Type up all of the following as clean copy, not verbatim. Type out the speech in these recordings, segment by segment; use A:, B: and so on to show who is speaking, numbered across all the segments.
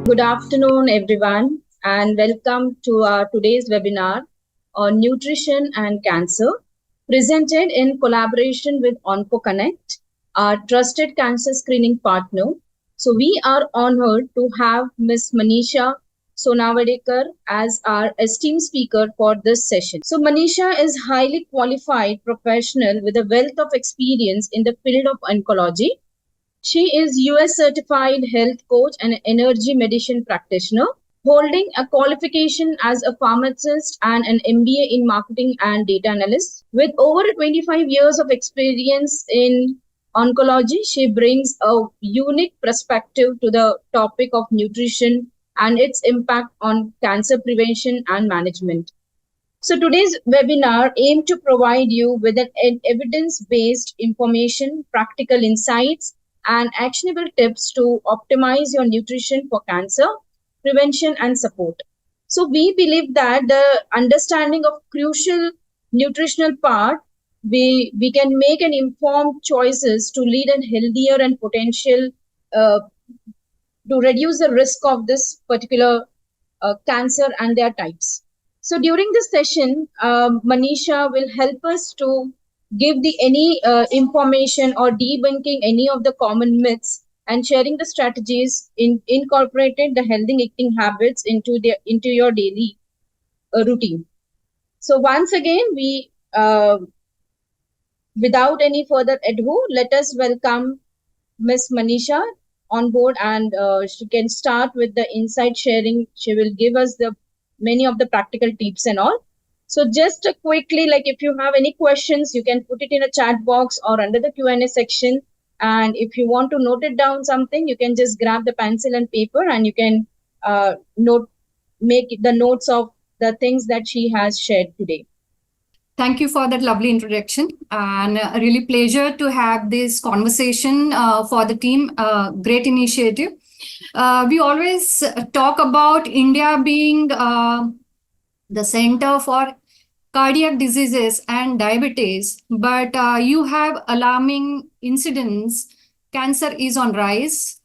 A: Good afternoon, everyone, and welcome to our today's webinar on nutrition and cancer, presented in collaboration with OncoConnect, our trusted cancer screening partner. So we are honored to have Ms. Manisha Sonavadekar as our esteemed speaker for this session. So Manisha is highly qualified professional with a wealth of experience in the field of oncology. She is US certified health coach and energy medicine practitioner, holding a qualification as a pharmacist and an MBA in marketing and data analyst. With over 25 years of experience in oncology, she brings a unique perspective to the topic of nutrition and its impact on cancer prevention and management. So today's webinar aims to provide you with an evidence-based information, practical insights, and actionable tips to optimize your nutrition for cancer prevention and support. So we believe that the understanding of crucial nutritional part, we can make an informed choices to lead a healthier and potential uh, to reduce the risk of this particular cancer and their types. So during this session, Manisha will help us to give the any information or debunking any of the common myths and sharing the strategies in incorporated the healthy eating habits into your daily routine. So once again, we without any further ado, let us welcome Miss Manisha on board, and she can start with the insight sharing. She will give us the many of the practical tips and all. So just quickly, like if you have any questions, you can put it in a chat box or under the Q&A section. And if you want to note it down something, you can just grab the pencil and paper and you can make the notes of the things that she has shared today.
B: Thank you for that lovely introduction, and a really pleasure to have this conversation for the team. Great initiative. We always talk about India being the center for cardiac diseases and diabetes, but you have alarming incidents. Cancer is on rise.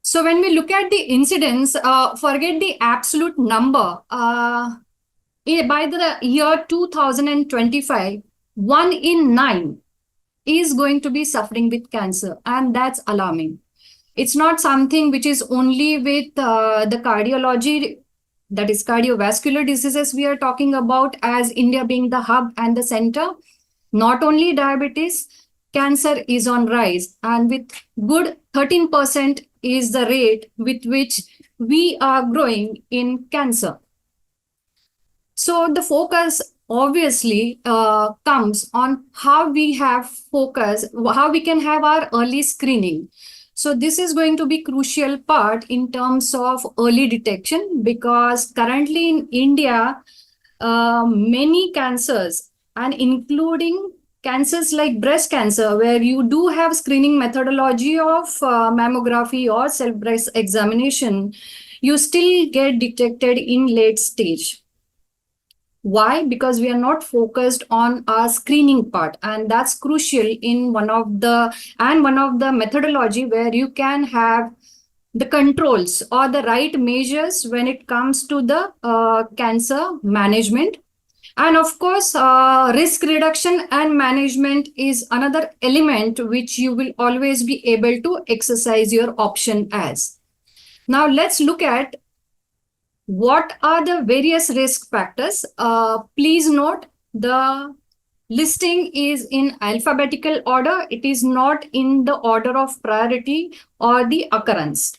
B: So when we look at the incidence, forget the absolute number. By the year 2025, 1 in 9 is going to be suffering with cancer, and that's alarming. It's not something which is only with the cardiology, that is cardiovascular diseases we are talking about, as India being the hub and the center. Not only diabetes, cancer is on rise, and with good 13% is the rate with which we are growing in cancer. So the focus obviously comes on how we have focus, how we can have our early screening. So this is going to be crucial part in terms of early detection, because currently in India, many cancers, and including cancers like breast cancer, where you do have screening methodology of mammography or self-breast examination, you still get detected in late stage. Why? Because we are not focused on our screening part, and that's crucial in one of the methodology where you can have the controls or the right measures when it comes to the cancer management. And of course, risk reduction and management is another element which you will always be able to exercise your option as. Now let's look at what are the various risk factors. Please note the listing is in alphabetical order. It is not in the order of priority or the occurrence.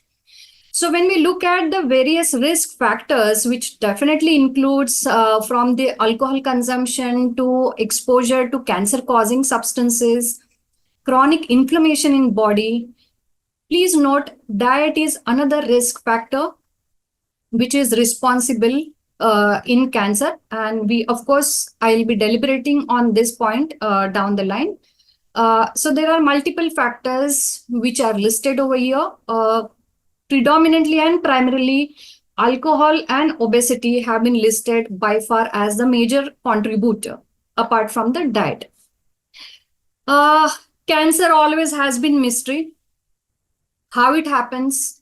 B: So when we look at the various risk factors, which definitely includes from the alcohol consumption to exposure to cancer-causing substances, chronic inflammation in body, please note diet is another risk factor which is responsible in cancer. And we, of course, I'll be deliberating on this point down the line. So there are multiple factors which are listed over here. Predominantly and primarily, alcohol and obesity have been listed by far as the major contributor, apart from the diet. Cancer always has been mystery. How it happens,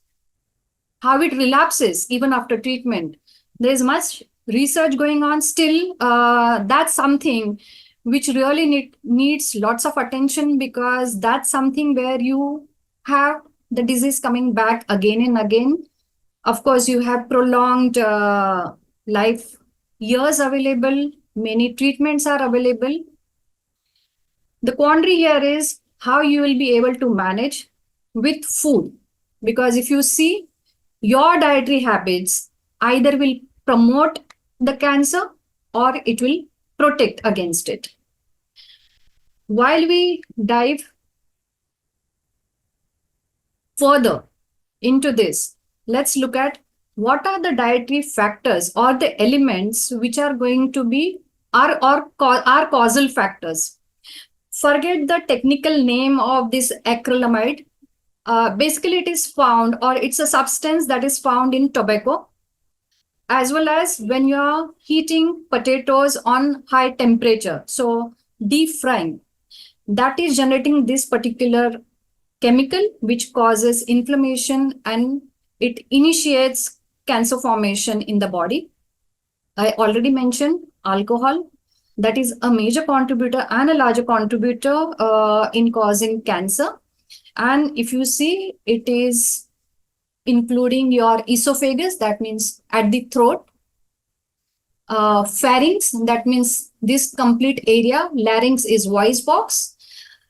B: how it relapses even after treatment. There's much research going on still. That's something which really needs lots of attention, because that's something where you have the disease coming back again and again. Of course, you have prolonged life years available, many treatments are available. The quandary here is how you will be able to manage with food. Because if you see, your dietary habits either will promote the cancer or it will protect against it. While we dive further into this, let's look at what are the dietary factors or the elements which are going to be our causal factors. Forget the technical name of this acrylamide. Basically, it is found, or it's a substance that is found in tobacco, as well as when you're heating potatoes on high temperature. So, deep frying, that is generating this particular chemical which causes inflammation and it initiates cancer formation in the body. I already mentioned alcohol. That is a major contributor and a larger contributor in causing cancer. And if you see, it is including your esophagus, that means at the throat, pharynx, that means this complete area, larynx is voice box.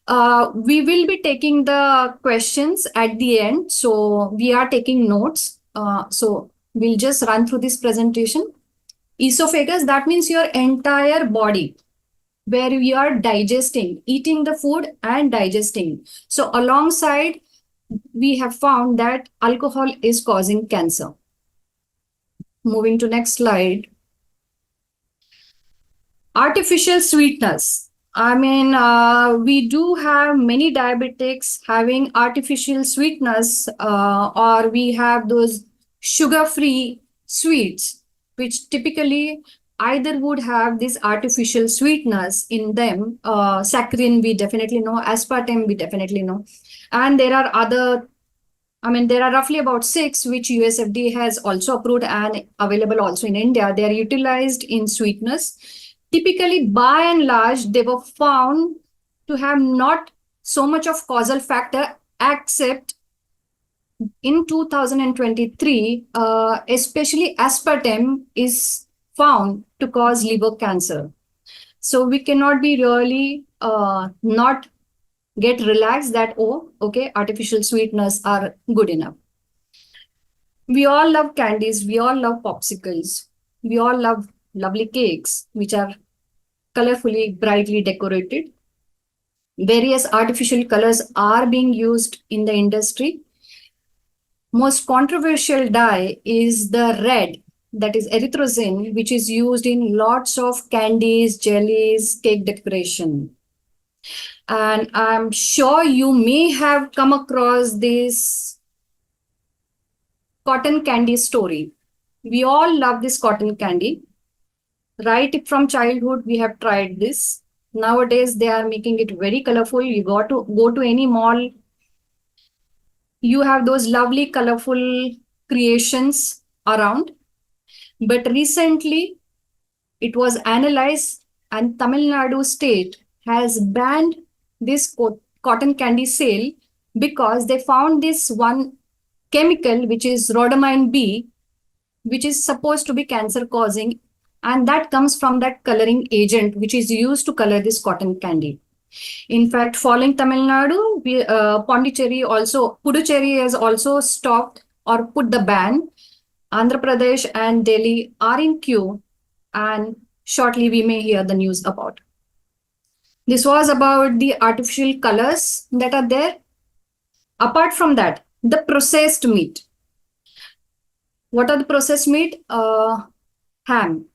B: We will be taking the questions at the end, so we are taking notes. So we'll just run through this presentation. Esophagus, that means your entire body, where we are digesting, eating the food and digesting. So alongside, we have found that alcohol is causing cancer. Moving to next slide. Artificial sweetness. I mean, we do have many diabetics having artificial sweetness, or we have those sugar-free sweets, which typically either would have this artificial sweetness in them. Saccharin, we definitely know. Aspartame, we definitely know. And there are other, I mean, there are roughly about 6 which USFDA has also approved and available also in India. They are utilized in sweetness. Typically, by and large, they were found to have not so much of causal factor, except in 2023, especially aspartame is found to cause liver cancer. So we cannot be really not get relaxed that, oh, okay, artificial sweeteners are good enough. We all love candies. We all love popsicles. We all love lovely cakes, which are colorfully, brightly decorated. Various artificial colors are being used in the industry. Most controversial dye is the red, that is erythrosine, which is used in lots of candies, jellies, cake decoration. And I'm sure you may have come across this cotton candy story. We all love this cotton candy. Right from childhood, we have tried this. Nowadays, they are making it very colorful. You got to go to any mall, you have those lovely colorful creations around. But recently, it was analyzed and Tamil Nadu state has banned this cotton candy sale because they found this one chemical, which is rhodamine B, which is supposed to be cancer causing, and that comes from that coloring agent which is used to color this cotton candy. In fact, following Tamil Nadu, Pondicherry also, Puducherry has also stopped or put the ban. Andhra Pradesh and Delhi are in queue, and shortly we may hear the news about. This was about the artificial colors that are there. Apart from that, the processed meat. What are the processed meat? Ham,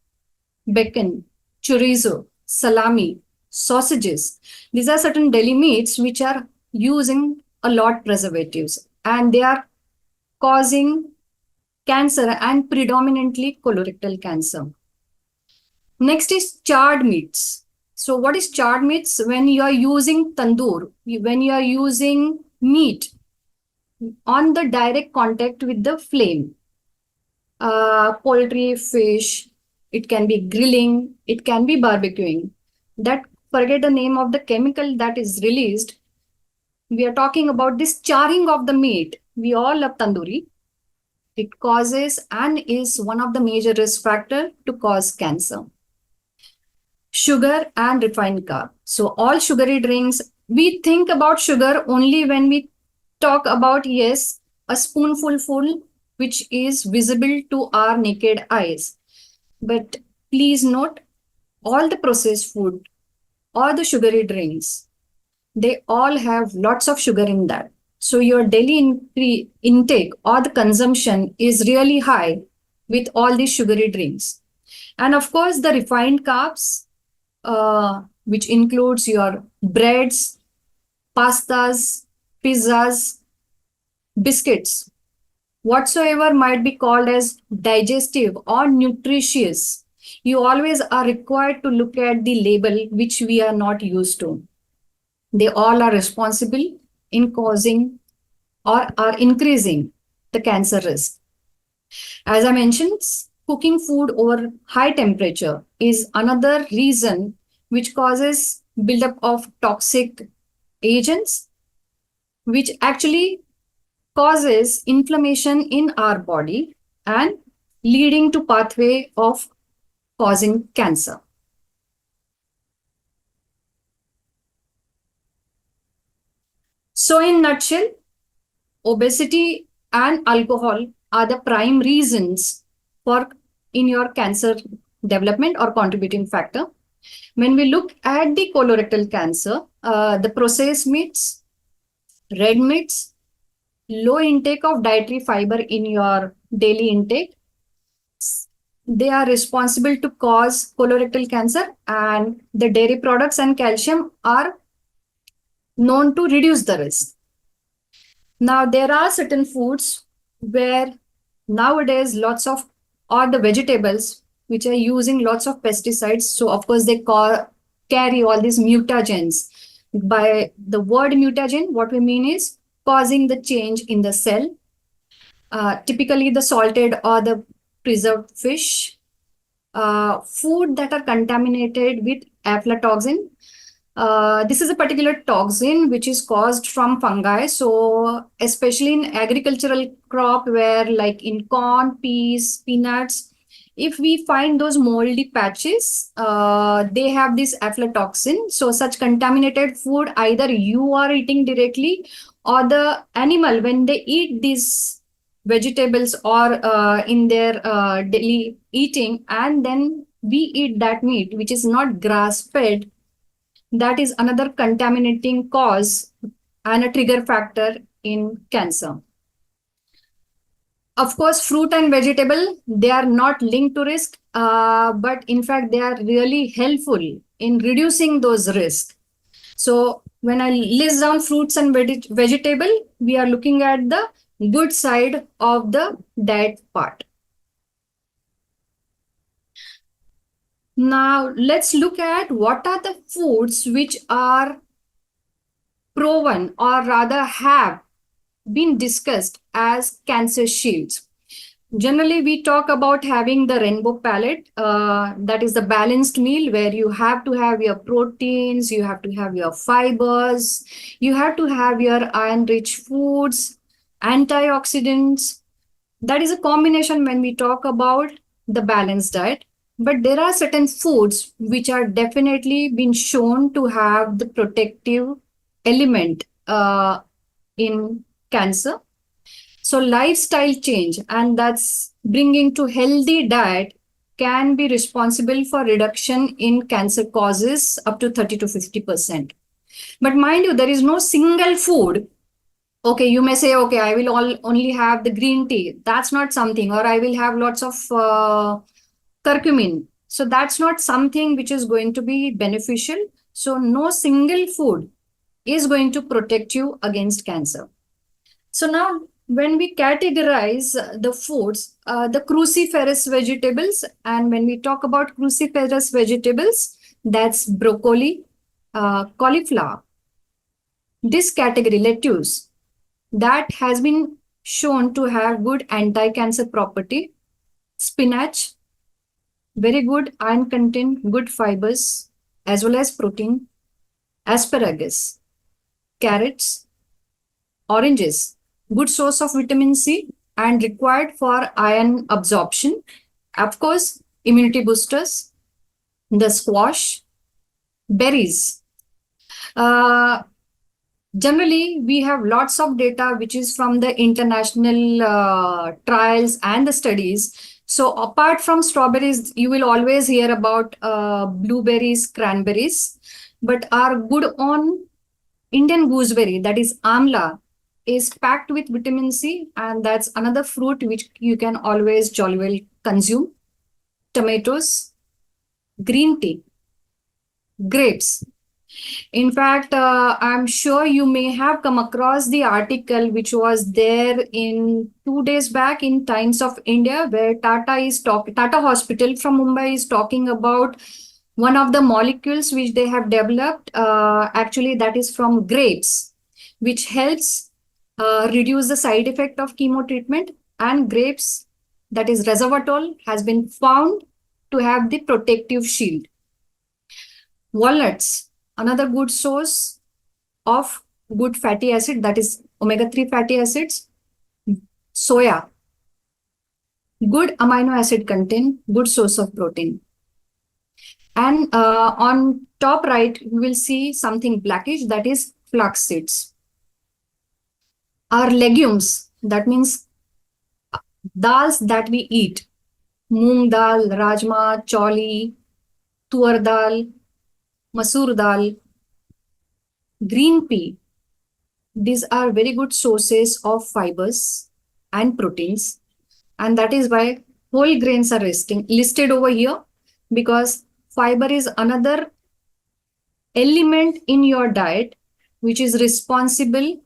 B: bacon, chorizo, salami, sausages. These are certain deli meats which are using a lot preservatives, and they are causing cancer and predominantly colorectal cancer. Next is charred meats. So what is charred meats? When you are using tandoor, when you are using meat on the direct contact with the flame. Poultry, fish, it can be grilling, it can be barbecuing. That forget the name of the chemical that is released. We are talking about this charring of the meat. We all love tandoori. It causes and is one of the major risk factor to cause cancer. Sugar and refined carb. So all sugary drinks, we think about sugar only when we talk about, yes, a spoonful full, which is visible to our naked eyes. But please note, all the processed food or the sugary drinks, they all have lots of sugar in that. So your daily intake or the consumption is really high with all these sugary drinks. And of course, the refined carbs, which includes your breads, pastas, pizzas, biscuits, whatsoever might be called as digestive or nutritious. You always are required to look at the label, which we are not used to. They all are responsible in causing or are increasing the cancer risk. As I mentioned, cooking food over high temperature is another reason which causes buildup of toxic agents, which actually causes inflammation in our body and leading to pathway of causing cancer. So in nutshell, obesity and alcohol are the prime reasons for in your cancer development or contributing factor. When we look at the colorectal cancer, the processed meats, red meats, low intake of dietary fiber in your daily intake, they are responsible to cause colorectal cancer, and the dairy products and calcium are known to reduce the risk. Now, there are certain foods where nowadays lots of, or the vegetables which are using lots of pesticides. So, of course, they carry all these mutagens. By the word mutagen, what we mean is causing the change in the cell. Typically, the salted or the preserved fish, food that are contaminated with aflatoxin. This is a particular toxin which is caused from fungi. So, especially in agricultural crop, where like in corn, peas, peanuts, if we find those moldy patches, they have this aflatoxin. So, such contaminated food, either you are eating directly or the animal, when they eat these vegetables or in their daily eating, and then we eat that meat which is not grass fed, that is another contaminating cause and a trigger factor in cancer. Of course, fruit and vegetable, they are not linked to risk, but in fact, they are really helpful in reducing those risks. So when I list down fruits and vegetable, we are looking at the good side of the diet part. Now, let's look at what are the foods which are proven or rather have been discussed as cancer shields. Generally, we talk about having the rainbow palette, that is the balanced meal where you have to have your proteins, you have to have your fibers, you have to have your iron-rich foods, antioxidants. That is a combination when we talk about the balanced diet. But there are certain foods which are definitely been shown to have the protective element in cancer. So lifestyle change, and that's bringing to healthy diet, can be responsible for reduction in cancer causes up to 30 to 50%. But mind you, there is no single food. Okay, you may say, okay, I will only have the green tea. That's not something, or I will have lots of curcumin. So that's not something which is going to be beneficial. So no single food is going to protect you against cancer. So now when we categorize the foods, the cruciferous vegetables, and when we talk about cruciferous vegetables, that's broccoli, cauliflower, this category, lettuce, that has been shown to have good anti-cancer property. Spinach, very good iron content, good fibers, as well as protein. Asparagus, carrots, oranges, good source of vitamin C and required for iron absorption. Of course, immunity boosters, the squash, berries. Uh, Generally, we have lots of data which is from the international trials and the studies. So, apart from strawberries, you will always hear about blueberries, cranberries, but are good on Indian gooseberry, that is amla, is packed with vitamin C, and that's another fruit which you can always jolly well consume. Tomatoes, green tea, grapes. In fact, I'm sure you may have come across the article which was there in 2 days back in Times of India, where Tata Hospital from Mumbai is talking about one of the molecules which they have developed. Actually, that is from grapes, which helps reduce the side effect of chemo treatment. And grapes, that is resveratrol, has been found to have the protective shield. Walnuts, another good source of good fatty acid, that is omega-3 fatty acids. Soya, good amino acid content, good source of protein. And on top right, you will see something blackish, that is flax seeds. Our legumes, that means dals that we eat, moong dal, rajma, choli, tur dal, masoor dal, green pea. These are very good sources of fibers and proteins, and that is why whole grains are listed over here, because fiber is another element in your diet which is responsible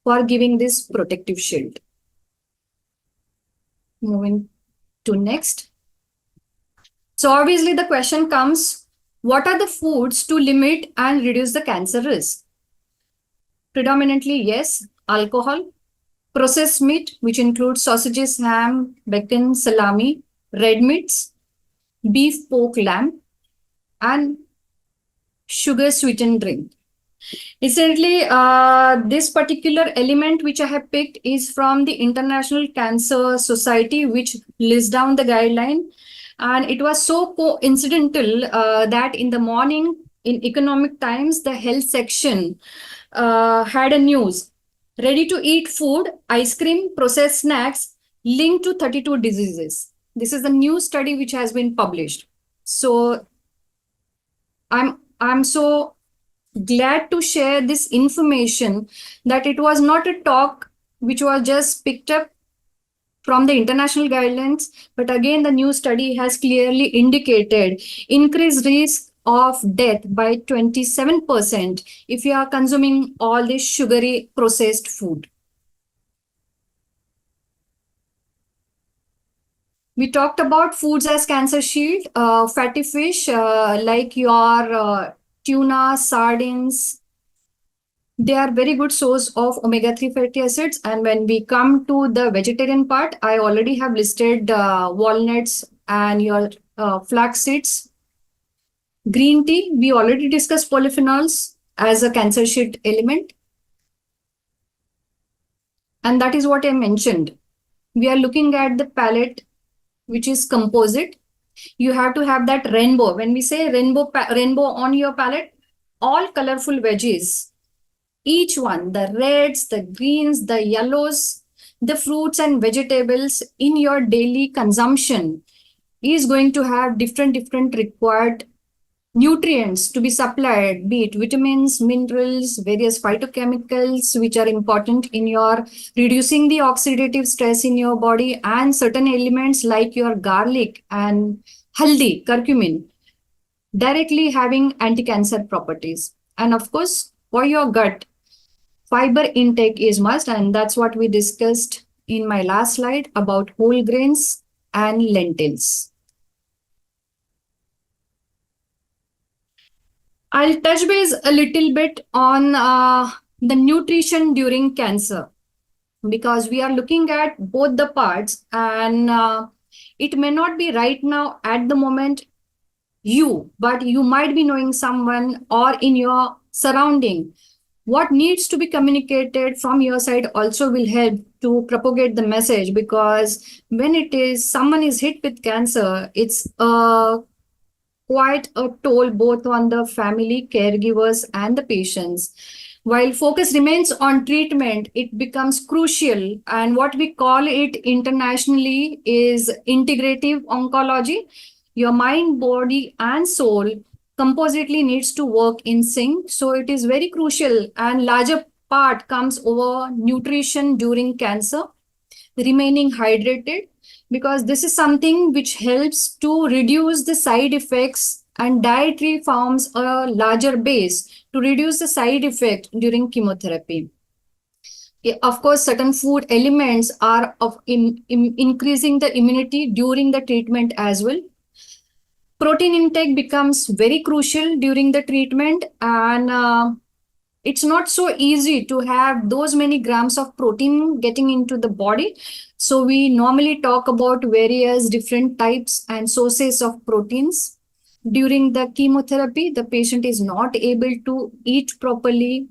B: for giving this protective shield. Moving to next. So obviously the question comes, what are the foods to limit and reduce the cancer risk? Predominantly, yes, alcohol, processed meat, which includes sausages, ham, bacon, salami, red meats, beef, pork, lamb, and sugar sweetened drink. Incidentally, this particular element which I have picked is from the International Cancer Society, which lists down the guideline. And it was so coincidental that in the morning in Economic Times, the health section had a news. Ready to eat food, ice cream, processed snacks linked to 32 diseases. This is a new study which has been published. So I'm so glad to share this information that it was not a talk which was just picked up from the international guidelines, but again the new study has clearly indicated increased risk of death by 27% if you are consuming all this sugary processed food. We talked about foods as cancer shield, fatty fish like your tuna, sardines. They are very good source of omega-3 fatty acids. And when we come to the vegetarian part, I already have listed walnuts and your flax seeds. Green tea, we already discussed polyphenols as a cancer shield element. And that is what I mentioned. We are looking at the palette, which is composite. You have to have that rainbow. When we say rainbow on your palette, all colorful veggies, each one, the reds, the greens, the yellows, the fruits and vegetables in your daily consumption is going to have different required nutrients to be supplied, be it vitamins, minerals, various phytochemicals, which are important in your reducing the oxidative stress in your body, and certain elements like your garlic and haldi, curcumin, directly having anti-cancer properties. And of course, for your gut, fiber intake is must, and that's what we discussed in my last slide about whole grains and lentils. I'll touch base a little bit on the nutrition during cancer. because we are looking at both the parts, and it may not be right now at the moment but you might be knowing someone or in your surrounding. What needs to be communicated from your side also will help to propagate the message, because when it is someone is hit with cancer, it's quite a toll both on the family, caregivers, and the patients. While focus remains on treatment, it becomes crucial. And what we call it internationally is integrative oncology. Your mind, body, and soul compositely needs to work in sync. So it is very crucial, and larger part comes over nutrition during cancer, remaining hydrated, because this is something which helps to reduce the side effects, and dietary forms a larger base to reduce the side effect during chemotherapy. Of course, certain food elements are of increasing the immunity during the treatment as well. Protein intake becomes very crucial during the treatment, and it's not so easy to have those many grams of protein getting into the body. So we normally talk about various different types and sources of proteins. During the chemotherapy, the patient is not able to eat properly.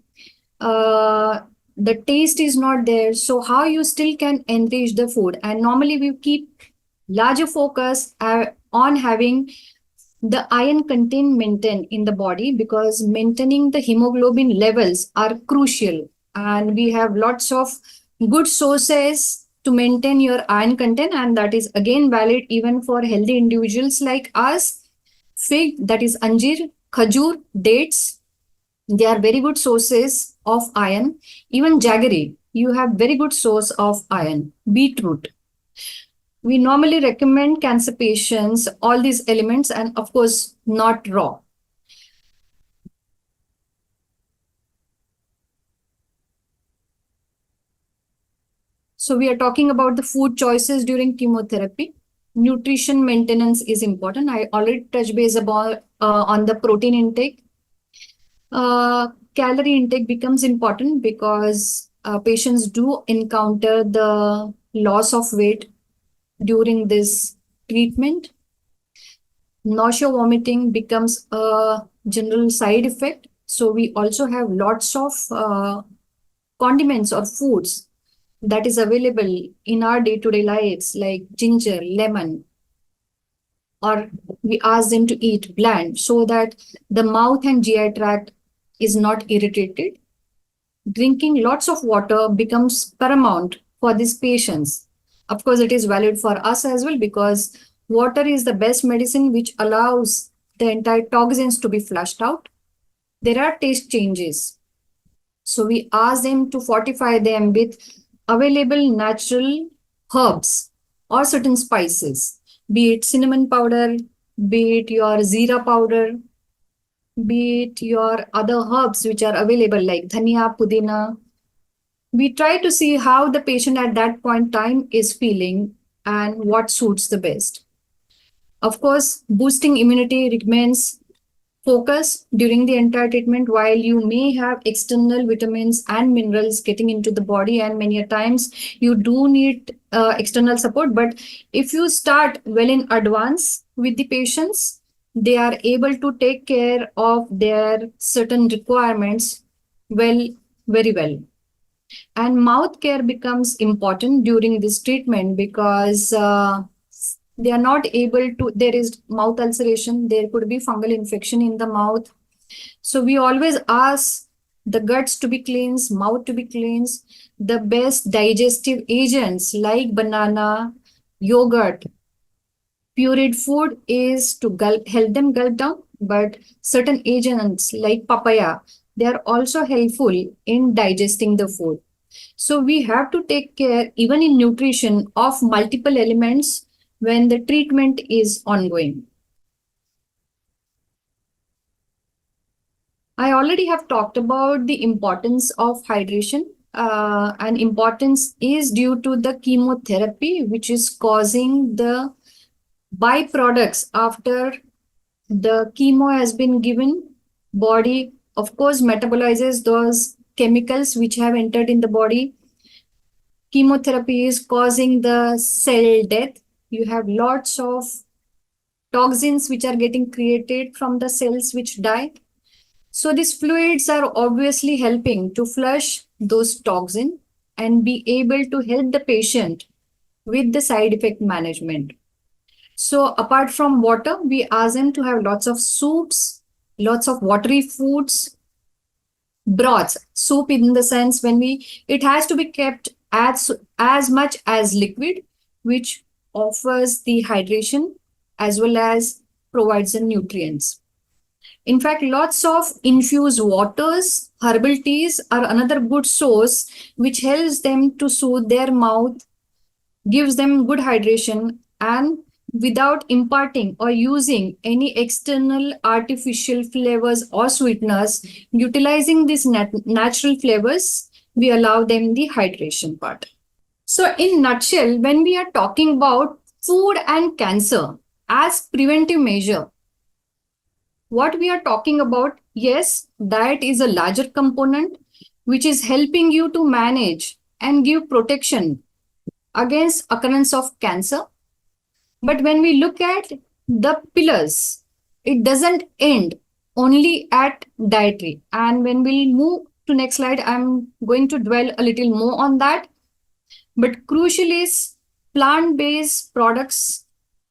B: The taste is not there. So how you still can enrich the food? And normally we keep larger focus on having the iron content maintained in the body, because maintaining the hemoglobin levels are crucial, and we have lots of good sources to maintain your iron content, and that is again valid even for healthy individuals like us. Fig, that is anjir, khajur, dates, they are very good sources of iron. Even jaggery, you have very good source of iron. Beetroot, we normally recommend cancer patients all these elements, and of course not raw. So we are talking about the food choices during chemotherapy. Nutrition maintenance is important. I already touched base about on the protein intake. Calorie intake becomes important because patients do encounter the loss of weight during this treatment. Nausea, vomiting becomes a general side effect. So we also have lots of condiments or foods that is available in our day-to-day lives, like ginger, lemon, or we ask them to eat bland so that the mouth and GI tract is not irritated. Drinking lots of water becomes paramount for these patients. Of course, it is valid for us as well, because water is the best medicine which allows the entire toxins to be flushed out. There are taste changes. So we ask them to fortify them with available natural herbs or certain spices, be it cinnamon powder, be it your zira powder, be it your other herbs which are available like dhania, pudina. We try to see how the patient at that point in time is feeling and what suits the best. Of course, boosting immunity remains focus during the entire treatment. While you may have external vitamins and minerals getting into the body, and many times you do need external support, but if you start well in advance with the patients, they are able to take care of their certain requirements well, very well. And mouth care becomes important during this treatment, because they are not able to, there is mouth ulceration, there could be fungal infection in the mouth. So we always ask the guts to be cleansed, mouth to be cleansed. The best digestive agents like banana, yogurt, pureed food is to help them gulp down, but certain agents like papaya, they are also helpful in digesting the food. So we have to take care, even in nutrition, of multiple elements when the treatment is ongoing. I already have talked about the importance of hydration, and importance is due to the chemotherapy, which is causing the byproducts after the chemo has been given. Body, of course, metabolizes those chemicals which have entered in the body. Chemotherapy is causing the cell death. You have lots of toxins which are getting created from the cells which die. So these fluids are obviously helping to flush those toxins and be able to help the patient with the side effect management. So apart from water, we ask them to have lots of soups, lots of watery foods, broths. Soup in the sense when we it has to be kept as much as liquid, which offers the hydration as well as provides the nutrients. In fact, lots of infused waters, herbal teas are another good source which helps them to soothe their mouth, gives them good hydration, and without imparting or using any external artificial flavors or sweeteners, utilizing these natural flavors, we allow them the hydration part. So, in nutshell, when we are talking about food and cancer as preventive measure, what we are talking about, yes, diet is a larger component which is helping you to manage and give protection against occurrence of cancer. But when we look at the pillars, it doesn't end only at dietary. And when we move to next slide, I'm going to dwell a little more on that. But crucial is plant-based products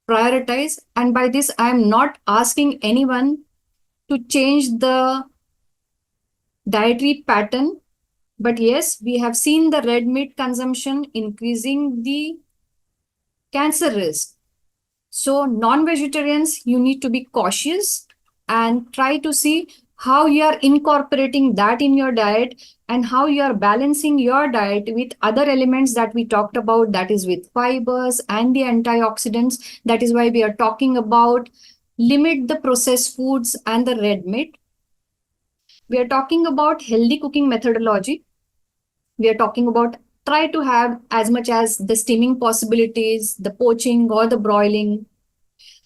B: prioritize. And by this, I'm not asking anyone to change the dietary pattern. But yes, we have seen the red meat consumption increasing the cancer risk. So non-vegetarians, you need to be cautious and try to see how you are incorporating that in your diet and how you are balancing your diet with other elements that we talked about, that is with fibers and the antioxidants. That is why we are talking about limit the processed foods and the red meat. We are talking about healthy cooking methodology. We are talking about try to have as much as the steaming possibilities, the poaching or the broiling,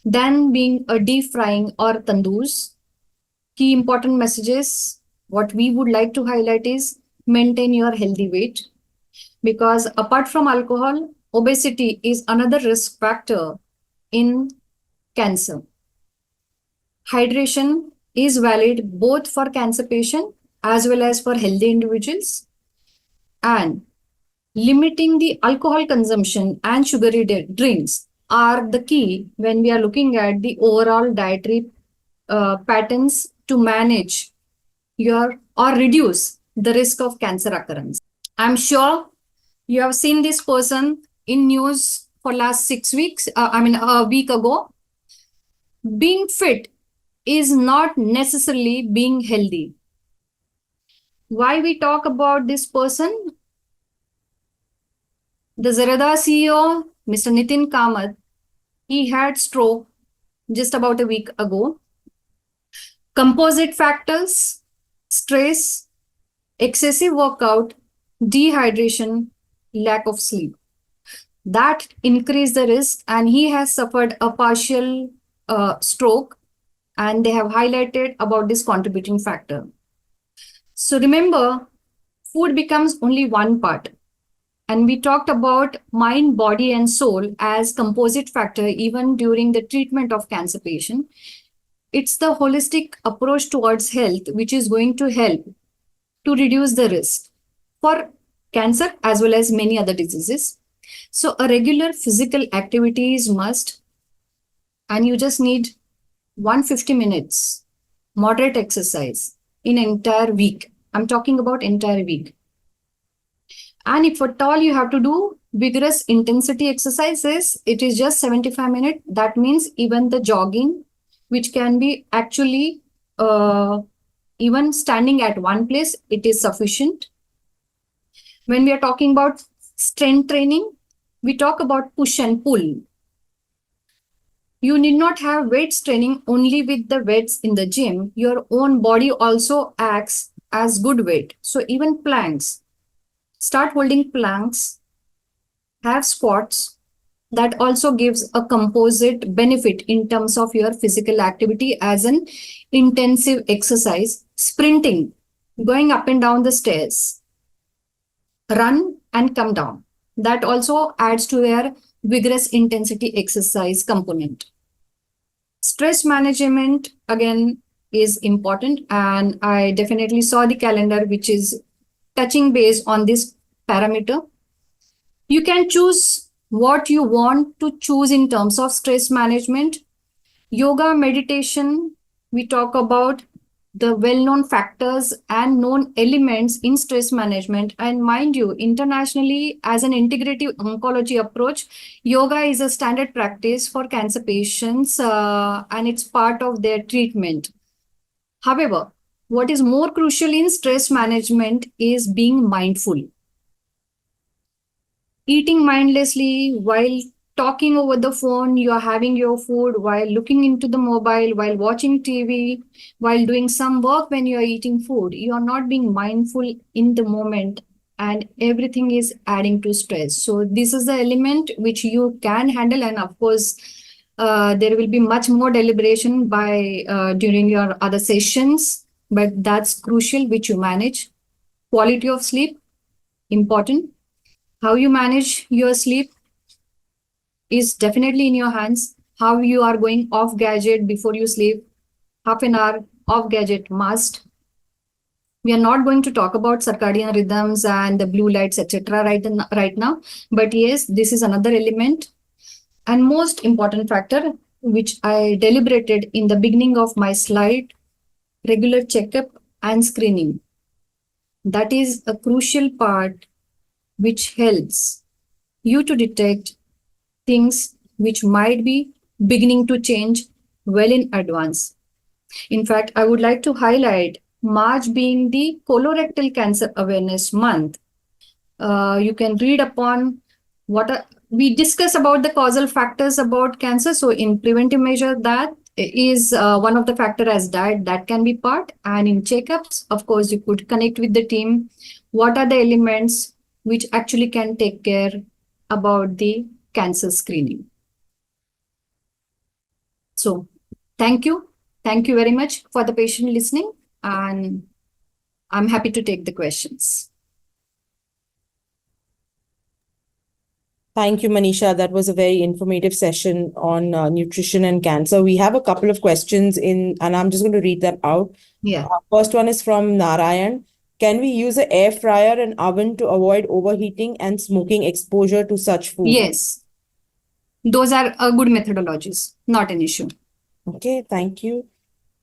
B: then being a deep frying or tandoors. Key important messages, what we would like to highlight is maintain your healthy weight, because apart from alcohol, obesity is another risk factor in cancer. Hydration is valid both for cancer patient as well as for healthy individuals, and limiting the alcohol consumption and sugary drinks are the key when we are looking at the overall dietary patterns to manage your or reduce the risk of cancer occurrence. I'm sure you have seen this person in news for last 6 weeks, a week ago. Being fit is not necessarily being healthy. Why we talk about this person? The Zarada CEO, Mr. Nitin Kamath, he had stroke just about a week ago. Composite factors, stress, excessive workout, dehydration, lack of sleep, that increase the risk, and he has suffered a partial stroke, and they have highlighted about this contributing factor. So remember, food becomes only one part. And we talked about mind, body, and soul as composite factor even during the treatment of cancer patient. It's the holistic approach towards health which is going to help to reduce the risk for cancer as well as many other diseases. So a regular physical activity is must, and you just need 150 minutes moderate exercise in an entire week. I'm talking about entire week. And if at all you have to do vigorous intensity exercises, it is just 75 minutes. That means even the jogging, which can be actually even standing at one place, it is sufficient. When we are talking about strength training, we talk about push and pull. You need not have weights training only with the weights in the gym. Your own body also acts as good weight. So even planks, start holding planks, have squats. That also gives a composite benefit in terms of your physical activity as an intensive exercise. Sprinting, going up and down the stairs, run and come down. That also adds to their vigorous intensity exercise component. Stress management again is important, and I definitely saw the calendar which is touching base on this parameter. You can choose what you want to choose in terms of stress management. Yoga, meditation, we talk about the well known factors and known elements in stress management. And mind you, internationally, as an integrative oncology approach, yoga is a standard practice for cancer patients and it's part of their treatment. However, what is more crucial in stress management is being mindful. Eating mindlessly while talking over the phone, you are having your food while looking into the mobile, while watching TV, while doing some work when you are eating food. You are not being mindful in the moment, and everything is adding to stress. So, this is the element which you can handle, and of course, there will be much more deliberation by during your other sessions, but that's crucial, which you manage. Quality of sleep, important. How you manage your sleep is definitely in your hands. How you are going off gadget before you sleep, half an hour off gadget must. We are not going to talk about circadian rhythms and the blue lights, etc. Right now, but yes, this is another element and most important factor which I deliberated in the beginning of my slide: regular checkup and screening. That is a crucial part which helps you to detect things which might be beginning to change well in advance. In fact, I would like to highlight March being the colorectal cancer awareness month. You can read upon we discuss about the causal factors about cancer. So in preventive measure, that is one of the factor as diet, that can be part. And in checkups, of course, you could connect with the team. What are the elements which actually can take care about the cancer screening? So thank you. Thank you very much for the patient listening, and I'm happy to take the questions.
C: Thank you, Manisha. That was a very informative session on nutrition and cancer. We have a couple of questions and I'm just going to read them out.
B: Yeah.
C: First one is from Narayan. Can we use an air fryer and oven to avoid overheating and smoking exposure to such food?
B: Yes. Those are good methodologies, not an issue.
C: Okay, thank you.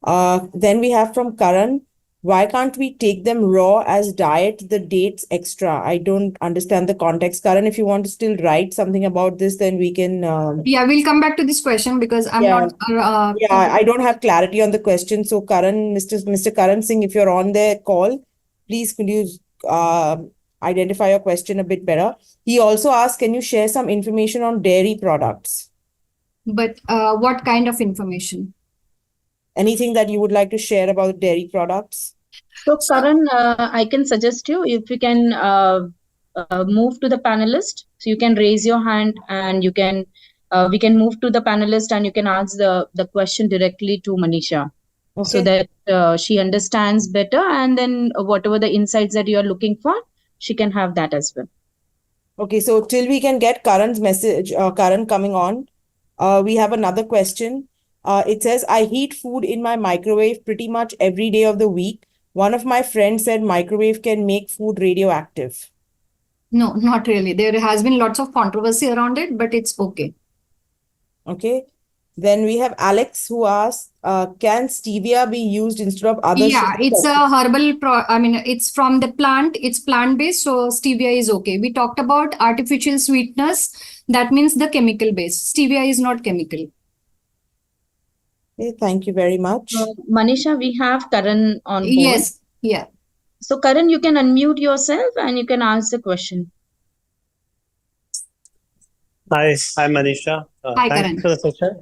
C: Then we have from Karan. Why can't we take them raw as diet, the dates extra? I don't understand the context. Karan, if you want to still write something about this, then we can.
B: Yeah, we'll come back to this question because I'm
C: Yeah.
B: not.
C: I don't have clarity on the question. So, Karan, Mr. Karan Singh, if you're on the call, please could you identify your question a bit better? He also asked, can you share some information on dairy products?
B: But what kind of information?
C: Anything that you would like to share about dairy products?
A: So, Karan, I can suggest you if you can move to the panelist. So you can raise your hand, and you can we can move to the panelist, and you can ask the question directly to Manisha, so
C: Okay.
A: that she understands better, and then whatever the insights that you are looking for, she can have that as well.
C: Okay, so till we can get Karan's message, Karan coming on, we have another question. It says, I heat food in my microwave pretty much every day of the week. One of my friends said microwave can make food radioactive.
B: No, not really. There has been lots of controversy around it, but it's okay.
C: Okay. Then we have Alex who asks, can stevia be used instead of other
B: Yeah,
C: sugar
B: it's a
C: substances?
B: herbal I mean, it's from the plant, it's plant-based, so stevia is okay. We talked about artificial sweetness, that means the chemical base. Stevia is not chemical.
C: Okay, thank you very much.
A: Manisha, we have Karan on board.
B: Yes, yeah.
A: So, Karan, you can unmute yourself and you can ask the question.
D: Hi, I'm Manisha.
B: Hi,
D: Thanks
B: Karan.
D: for the session.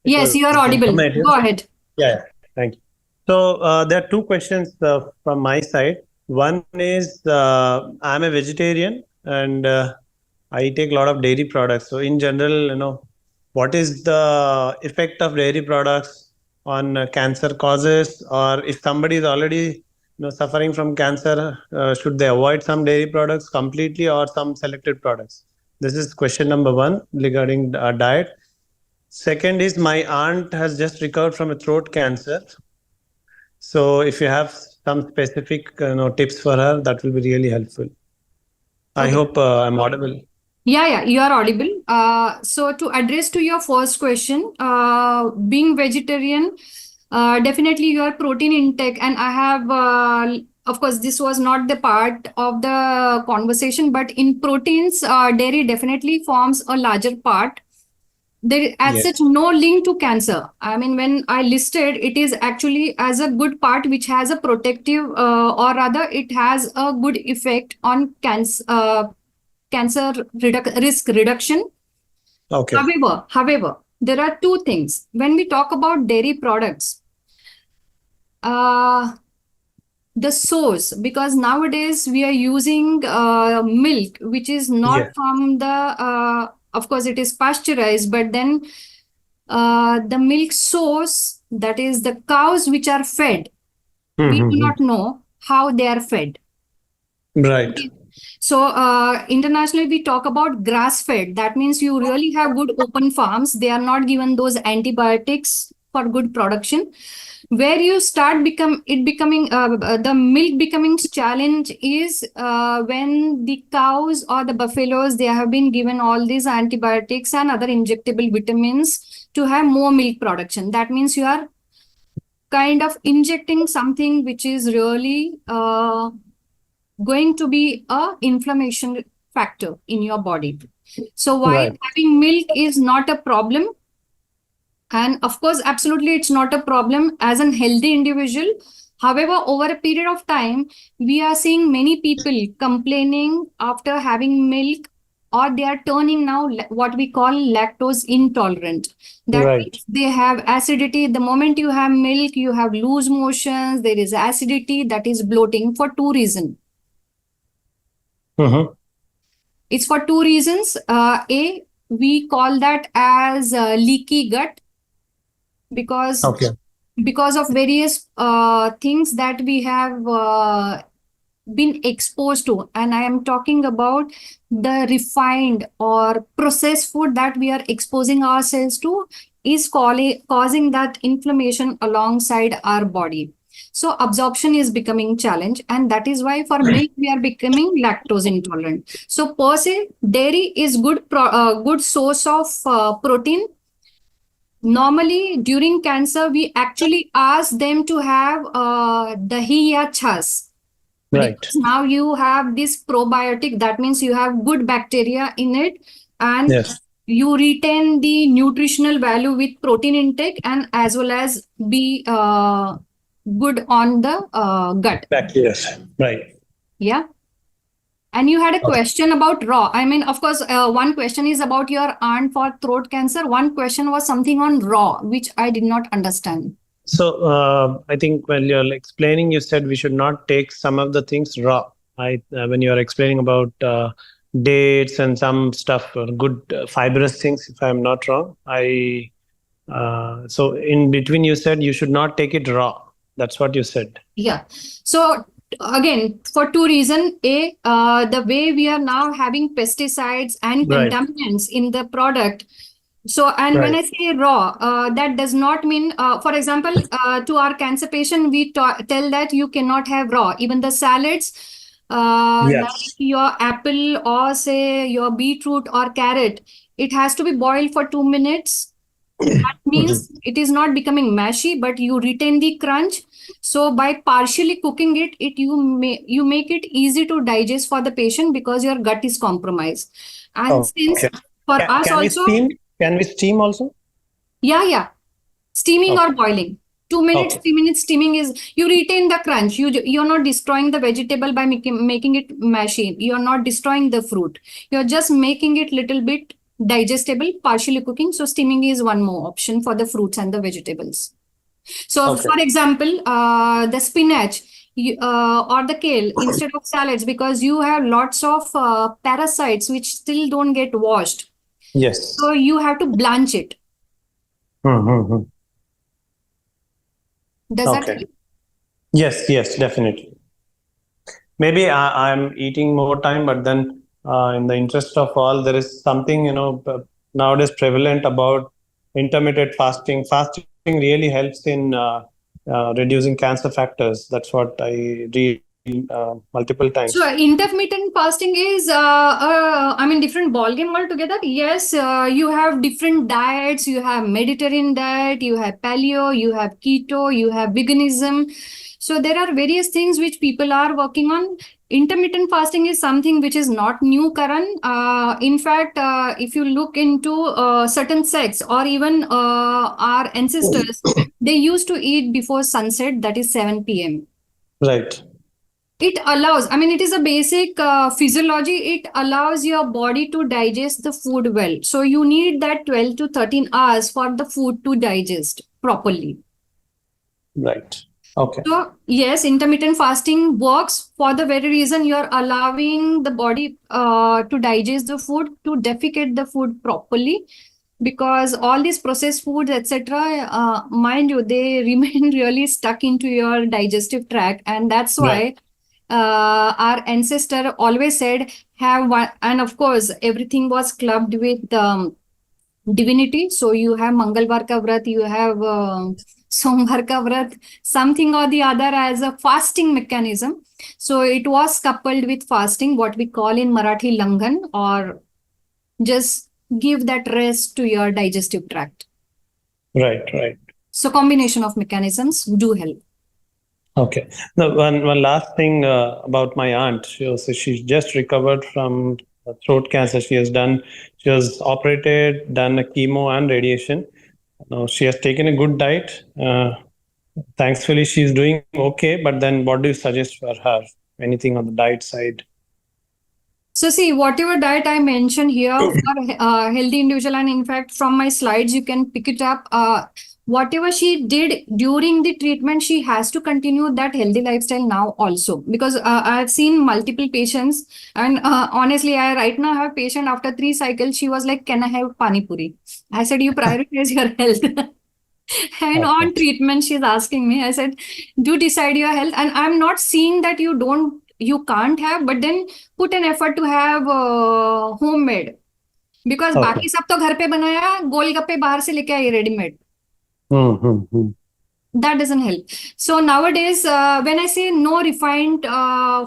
B: Yes, you are audible.
D: Informative.
B: Go ahead.
D: Yeah, thank you. So there are two questions from my side. One is I'm a vegetarian and I take a lot of dairy products. So in general, what is the effect of dairy products on cancer causes, or if somebody is already suffering from cancer, should they avoid some dairy products completely or some selected products? This is question number one regarding diet. Second is, my aunt has just recovered from a throat cancer. So if you have some specific tips for her, that will be really helpful. I
B: Okay.
D: hope I'm audible.
B: Yeah, you are audible. So to address to your first question, being vegetarian, definitely your protein intake, and I have, of course, this was not the part of the conversation, but in proteins, dairy definitely forms a larger part. There as
D: Yes.
B: such no link to cancer. I mean, when I listed, it is actually as a good part which has a protective, or rather, it has a good effect on cancer risk reduction.
D: Okay.
B: However, there are two things when we talk about dairy products. The source, because nowadays we are using milk which is not
D: Yes.
B: from the, of course it is pasteurized, but then the milk source, that is the cows which are fed, we do not know how they are fed.
D: Right.
B: Okay. So internationally we talk about grass fed. That means you really have good open farms. They are not given those antibiotics for good production. Where you start becoming the milk becoming challenge is when the cows or the buffaloes, they have been given all these antibiotics and other injectable vitamins to have more milk production. That means you are kind of injecting something which is really going to be a inflammation factor in your body. So while
D: Right.
B: having milk is not a problem, and of course, absolutely, it's not a problem as an healthy individual. However, over a period of time, we are seeing many people complaining after having milk, or they are turning now what we call lactose intolerant. That
D: Right.
B: means they have acidity. The moment you have milk, you have loose motions, there is acidity, that is bloating for two reasons. It's for two reasons. We call that as leaky gut, because
D: Okay.
B: because of various things that we have been exposed to, and I am talking about the refined or processed food that we are exposing ourselves to is causing that inflammation alongside our body. So absorption is becoming challenge, and that is why for milk we are becoming lactose intolerant. So per se, dairy is good source of protein. Normally, during cancer, we actually ask them to have dahi ya chas.
D: Right.
B: Because now you have this probiotic, that means you have good bacteria in it, and
D: Yes.
B: you retain the nutritional value with protein intake, and as well as be good on the gut.
D: Bacteria. Right.
B: Yeah. And you had a
D: Okay.
B: question about raw. I mean, of course, one question is about your aunt for throat cancer. One question was something on raw, which I did not understand.
D: So I think when you're explaining, you said we should not take some of the things raw. When you're explaining about dates and some stuff, good fibrous things, if I'm not wrong, so in between you said you should not take it raw. That's what you said.
B: Yeah. So again, for two reasons. The way we are now having pesticides and
D: Right.
B: contaminants in the product. So, and when I
D: Right.
B: say raw, that does not mean, for example, to our cancer patient, we tell that you cannot have raw. Even the salads, like
D: Yes.
B: your apple or say your beetroot or carrot, it has to be boiled for 2 minutes. That means it is not becoming mashy, but you retain the crunch. So by partially cooking it, you make it easy to digest for the patient because your gut is compromised. And since
D: Okay.
B: for
D: Can,
B: us
D: can we
B: also,
D: steam? Can we steam also?
B: yeah, steaming or
D: Okay.
B: boiling. 2 minutes,
D: Okay.
B: 3 minutes steaming is you retain the crunch. You're not destroying the vegetable by making it mashy. You're not destroying the fruit. You're just making it little bit digestible, partially cooking. So steaming is one more option for the fruits and the vegetables. So
D: Okay.
B: for example, the spinach or the kale instead of salads, because you have lots of parasites which still don't get washed.
D: Yes.
B: So you have to blanch it. Does that
D: Okay.
B: help?
D: Yes, definitely. Maybe I'm eating more time, but then in the interest of all, there is something, nowadays prevalent about intermittent fasting. Fasting really helps in reducing cancer factors. That's what I read multiple times.
B: So intermittent fasting is, I mean, different ballgame altogether. Yes, you have different diets. You have Mediterranean diet, you have paleo, you have keto, you have veganism. So there are various things which people are working on. Intermittent fasting is something which is not new, Karan. In fact, if you look into certain sects or even our ancestors, they used to eat before sunset, that is 7 p.m.
D: Right.
B: It allows, I mean, it is a basic physiology. It allows your body to digest the food well. So you need that 12 to 13 hours for the food to digest properly.
D: Right. Okay.
B: So yes, intermittent fasting works for the very reason you're allowing the body to digest the food, to defecate the food properly, because all these processed foods, etc., mind you, they remain really stuck into your digestive tract, and that's why our ancestor always said have one. And of course everything was clubbed with divinity. So you have Mangalvar ka vrat, you have Somvar ka vrat, something or the other as a fasting mechanism. So it was coupled with fasting, what we call in Marathi Langan, or just give that rest to your digestive tract.
D: Right.
B: So combination of mechanisms do help.
D: Okay. Now, one last thing about my aunt. She's just recovered from throat cancer. She was operated, done a chemo and radiation. Now she has taken a good diet. Thankfully, she's doing okay. But then, what do you suggest for her? Anything on the diet side?
B: So see, whatever diet I mentioned here for healthy individual, and in fact from my slides you can pick it up. Whatever she did during the treatment, she has to continue that healthy lifestyle now also, because I've seen multiple patients, and honestly, I right now have patient after 3 cycles. She was like, "Can I have pani puri?" I said, "You prioritize your health." And on
D: Okay.
B: treatment, she's asking me. I said, "Do decide your health." And I'm not seeing that you can't have, but then put an effort to have homemade, because
D: Okay.
B: बाकी सब तो घर पे बनाया, गोलगप्पे बाहर से लेके आई readymade.
D: Hmm.
B: That doesn't help. So nowadays, when I say no refined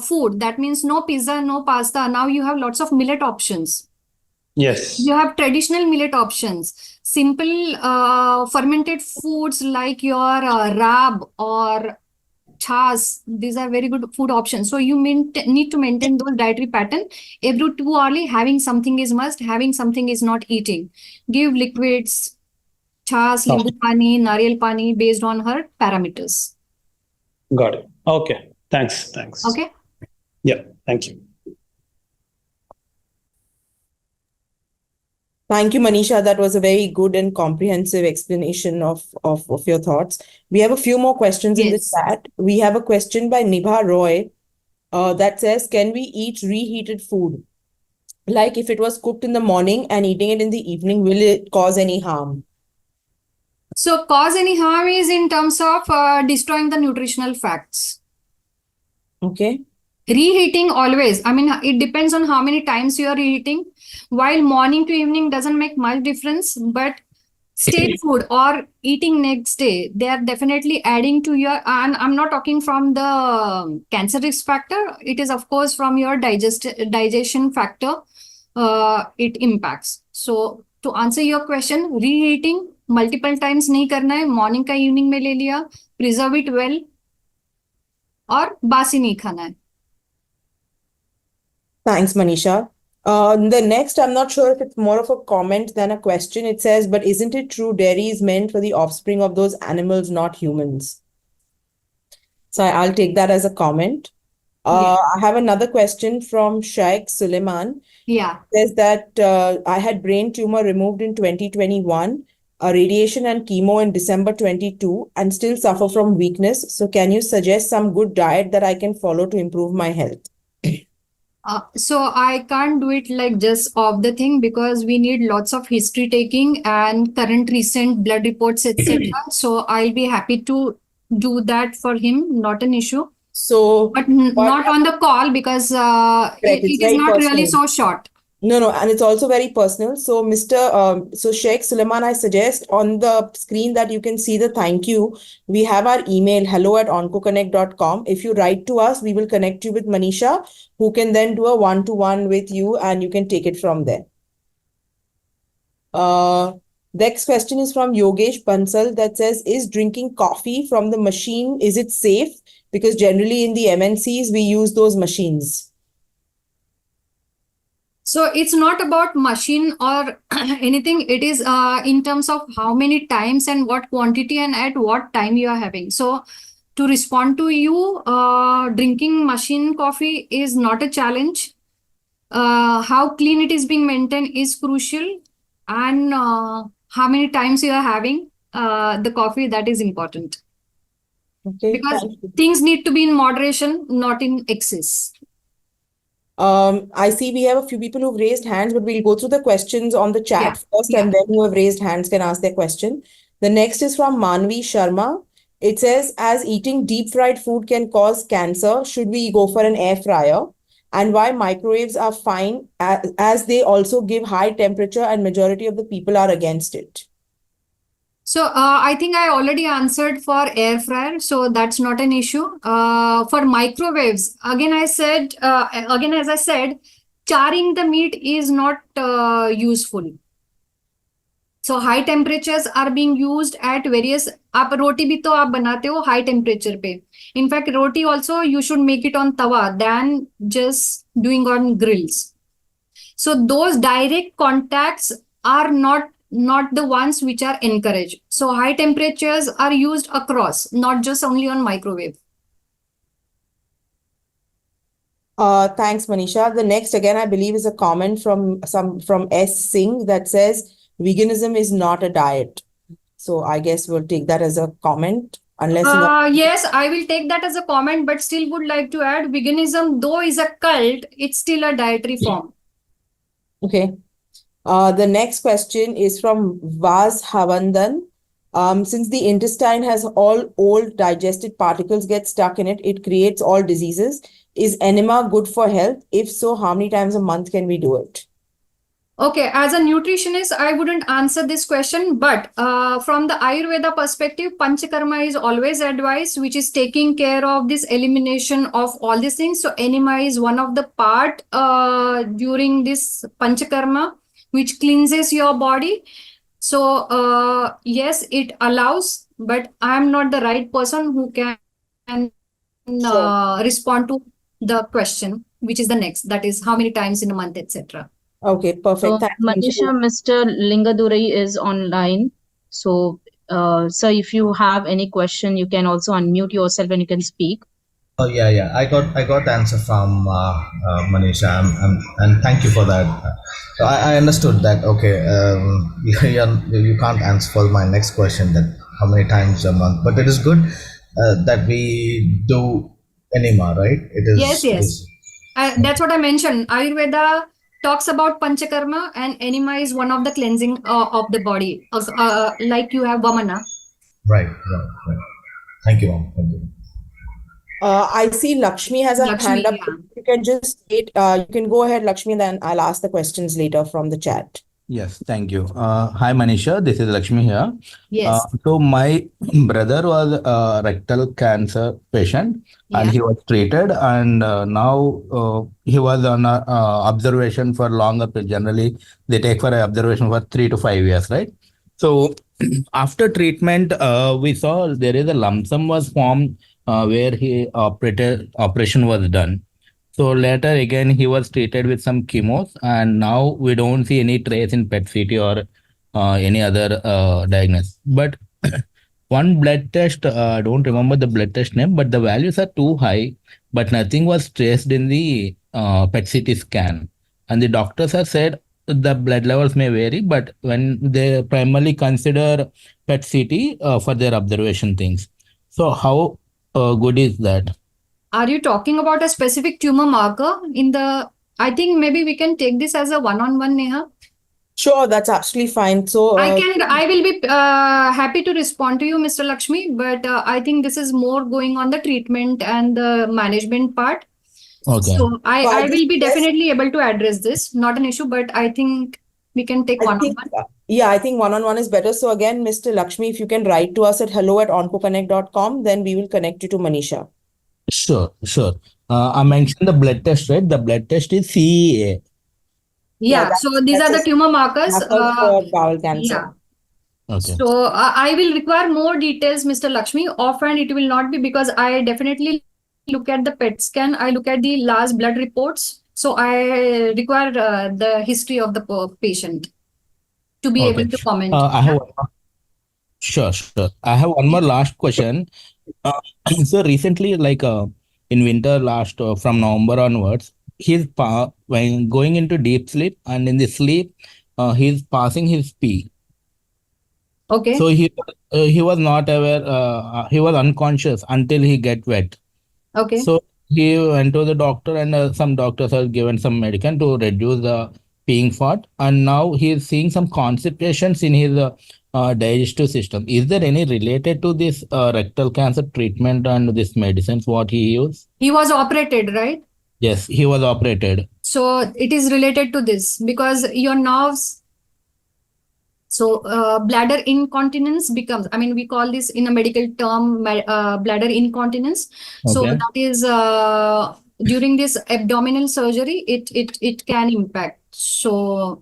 B: food, that means no pizza, no pasta. Now you have lots of millet options.
D: Yes.
B: You have traditional millet options, simple fermented foods like your rab or chas. These are very good food options. So you need to maintain those dietary pattern. Every 2 hourly, having something is must, having something is not eating. Give liquids, chas,
D: Okay.
B: limbu pani, nariyal pani, based on her parameters.
D: Got it. Okay. Thanks.
B: Okay.
D: Yeah. Thank you.
C: Thank you, Manisha. That was a very good and comprehensive explanation of your thoughts. We have a few more questions in the
B: Yes.
C: chat. We have a question by Nibha Roy that says, can we eat reheated food? Like if it was cooked in the morning and eating it in the evening, will it cause any harm?
B: So cause any harm is in terms of destroying the nutritional facts.
C: Okay.
B: Reheating always, I mean, it depends on how many times you are reheating. While morning to evening doesn't make much difference, but stale food or eating next day, they are definitely adding to your, and I'm not talking from the cancer risk factor. It is of course from your digestion factor. It impacts. So to answer your question, reheating multiple times नहीं करना है, morning का evening में ले लिया, preserve it well, और बासी नहीं खाना है.
C: Thanks, Manisha. The next, I'm not sure if it's more of a comment than a question. It says, but isn't it true dairy is meant for the offspring of those animals, not humans? So I'll take that as a comment.
B: Yeah.
C: I have another question from Shaikh Suleiman.
B: Yeah.
C: It says that I had brain tumor removed in 2021, radiation and chemo in December 22, and still suffer from weakness. So can you suggest some good diet that I can follow to improve my health?
B: So I can't do it like just off the thing, because we need lots of history taking and current recent blood reports, etc. So I'll be happy to do that for him, not an issue.
C: So,
B: But
C: but
B: not on the call because
C: correct, it's
B: it is
C: very
B: not really
C: personal.
B: so short.
C: No, and it's also very personal. So, so Sheikh Suleiman, I suggest on the screen that you can see the thank you. We have our email, hello@oncoconnect.com. If you write to us, we will connect you with Manisha, who can then do a one-to-one with you and you can take it from there. Next question is from Yogesh Bansal that says, is drinking coffee from the machine, is it safe? Because generally in the MNCs, we use those machines.
B: So it's not about machine or anything. It is in terms of how many times and what quantity and at what time you are having. So to respond to you, drinking machine coffee is not a challenge. How clean it is being maintained is crucial, and how many times you are having the coffee, that is important.
C: Okay,
B: Because
C: thank you.
B: things need to be in moderation, not in excess.
C: I see we have a few people who've raised hands, but we'll go through the questions on the chat first, and then who have raised hands can ask their question. The next is from Manvi Sharma. It says, as eating deep fried food can cause cancer, should we go for an air fryer? And why microwaves are fine, as they also give high temperature and majority of the people are against it.
B: So I think I already answered for air fryer, so that's not an issue. For microwaves, again as I said, charring the meat is not useful. So high temperatures are being used at various. आप रोटी भी तो आप बनाते हो high temperature पे. In fact, roti also you should make it on tawa than just doing on grills. So those direct contacts are not the ones which are encouraged. So high temperatures are used across, not just only on microwave.
C: Thanks, Manisha. The next, again, I believe, is a comment from S. Singh that says veganism is not a diet. So I guess we'll take that as a comment, unless
B: yes, I will take that as a comment, but still would like to add veganism, though is a cult, it's still a dietary form.
C: Okay. The next question is from Vaz Havandan. Since the intestine has all old digested particles get stuck in it, it creates all diseases. Is enema good for health? If so, how many times a month can we do it?
B: Okay, as a nutritionist, I wouldn't answer this question, but from the Ayurveda perspective, Panchakarma is always advised, which is taking care of this elimination of all these things. So enema is one of the part during this Panchakarma, which cleanses your body. So yes, it allows, but I'm not the right person who can respond to the question, which is the next, that is how many times in a month, etc.
C: Okay, perfect. Thanks,
A: Manisha, Mr. Lingaduri is online. So, sir, if you have any question, you can also unmute yourself and you can speak.
E: Oh yeah. I got the answer from Manisha, and thank you for that. So I understood that. Okay, you can't answer for my next question, that how many times a month, but it is good that we do enema, right? It is.
B: Yes. That's what I mentioned. Ayurveda talks about Panchakarma, and enema is one of the cleansing of the body, like you have Vamana.
E: Right. Thank you, Mom. Thank you.
C: I see Lakshmi has a hand up.
B: Yeah.
C: You can just wait. You can go ahead, Lakshmi, then I'll ask the questions later from the chat.
F: Yes, thank you. Hi, Manisha. This is Lakshmi here.
B: Yes.
F: So my brother was a rectal cancer patient, and he was treated, and now he was on observation for longer. Generally, they take for observation for 3 to 5 years, right? So after treatment, we saw there is a lump sum was formed where operation was done. So later again, he was treated with some chemos, and now we don't see any trace in PET CT or any other diagnosis. But one blood test, I don't remember the blood test name, but the values are too high, but nothing was traced in the PET CT scan. And the doctors have said the blood levels may vary, but when they primarily consider PET CT for their observation things. So how good is that?
B: Are you talking about a specific tumor marker in the? I think maybe we can take this as a one-on-one, Neha.
C: Sure, that's absolutely fine. So,
B: I will be happy to respond to you, Mr. Lakshmi, but I think this is more going on the treatment and the management part.
F: Okay.
B: So
C: I
B: I
C: just
B: will be
C: suggest-
B: definitely able to address this. Not an issue, but I think we can take
C: I
B: one-on-one.
C: think, yeah, I think one-on-one is better. So again, Mr. Lakshmi, if you can write to us at hello@oncoconnect.com, then we will connect you to Manisha.
F: Sure, sure. I mentioned the blood test, right? The blood test is CEA.
B: Yeah, so these are the
C: that's a
B: tumor markers.
C: marker for bowel cancer.
B: Yeah.
F: Okay.
B: So I will require more details, Mr. Lakshmi. Offhand, it will not be, because I definitely look at the PET scan. I look at the last blood reports. So I require the history of the patient to be
F: Okay.
B: able to comment.
F: I have sure, sure. I have one more last question. Uh, so recently, like in winter last from November onwards, when going into deep sleep, and in the sleep, he's passing his pee.
B: Okay.
F: So he was not aware. He was unconscious until he get wet.
B: Okay.
F: So he went to the doctor, and some doctors have given some medicine to reduce the peeing part. And now he is seeing some constipations in his digestive system. Is there any related to this rectal cancer treatment and this medicines what he used?
B: He was operated, right?
F: Yes, he was operated.
B: So it is related to this because your nerves. So bladder incontinence becomes, I mean, we call this in a medical term bladder incontinence. So
F: Okay.
B: that is during this abdominal surgery, it can impact. So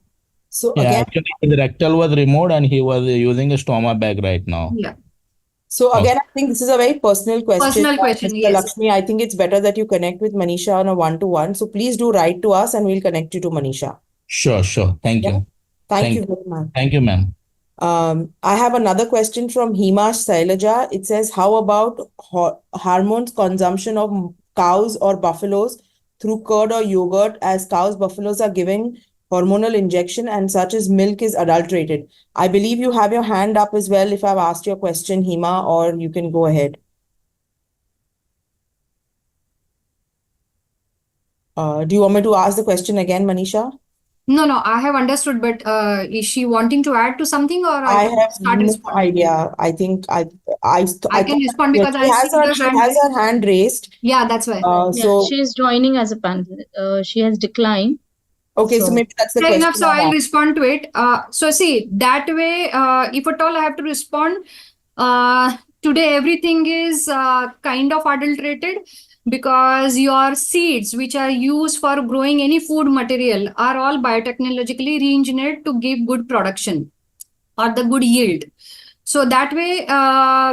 F: Yeah,
C: again,
F: actually his rectal was removed and he was using a stoma bag right now.
B: yeah.
C: So again, I think this is a very personal question.
B: Personal question,
C: Mr.
B: yes.
C: Lakshmi, I think it's better that you connect with Manisha on a one-to-one. So please do write to us and we'll connect you to Manisha.
F: Sure, sure. Thank
C: Yeah.
F: you.
C: Thank you very much.
F: Thank you, ma'am.
C: I have another question from Himash Sailaja. It says, how about hormones consumption of cows or buffaloes through curd or yogurt, as cows, buffaloes are giving hormonal injection and such as milk is adulterated? I believe you have your hand up as well if I've asked your question, Hima, or you can go ahead. Do you want me to ask the question again, Manisha?
B: No, I have understood, but is she wanting to add to something, or
C: I
B: can
C: have
B: start
C: no
B: responding?
C: idea. I think I
B: can respond because
C: she
B: I
C: has
B: see
C: her,
B: the
C: she
B: hand
C: has
B: raised.
C: her hand raised.
B: Yeah, that's why.
A: Yeah,
C: So
A: she is joining as a panel. She has declined.
C: okay, so maybe that's the
B: Fair
C: question.
B: enough. So I'll respond to it. So see, that way, if at all I have to respond, today everything is kind of adulterated, because your seeds, which are used for growing any food material, are all biotechnologically re-engineered to give good production or the good yield. So that way,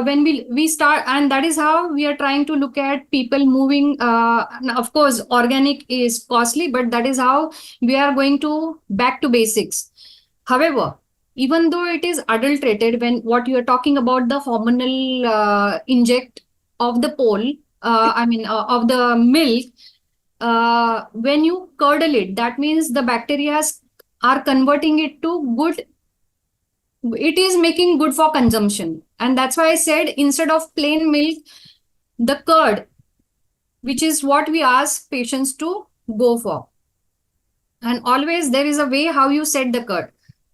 B: when we start, and that is how we are trying to look at people moving. Of course, organic is costly, but that is how we are going to back to basics. However, even though it is adulterated, when what you are talking about the hormonal inject of the pole, of the milk, when you curdle it, that means the bacteria are converting it to good. It is making good for consumption, and that's why I said instead of plain milk, the curd, which is what we ask patients to go for. And always there is a way how you set the curd.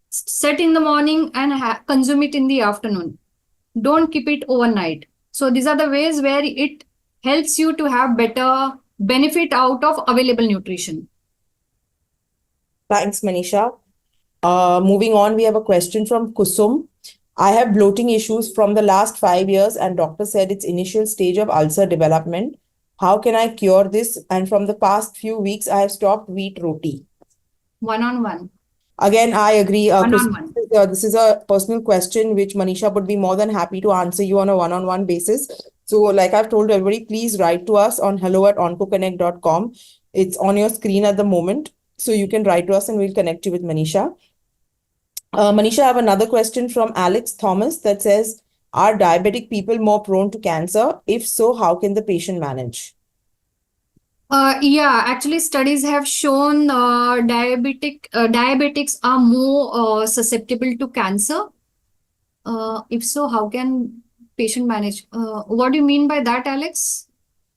B: Set in the morning and consume it in the afternoon. Don't keep it overnight. So these are the ways where it helps you to have better benefit out of available nutrition.
C: Thanks, Manisha. Moving on, we have a question from Kusum. I have bloating issues from the last 5 years, and doctor said it's initial stage of ulcer development. How can I cure this? And from the past few weeks, I have stopped wheat roti.
B: One-on-one.
C: Again, I agree.
B: One-on-one.
C: This is a personal question which Manisha would be more than happy to answer you on a one-on-one basis. So like I've told everybody, please write to us on hello@oncoconnect.com. It's on your screen at the moment. So you can write to us and we'll connect you with Manisha. Manisha, I have another question from Alex Thomas that says, are diabetic people more prone to cancer? If so, how can the patient manage?
B: Yeah, actually, studies have shown diabetics are more susceptible to cancer. If so, how can patient manage? What do you mean by that, Alex?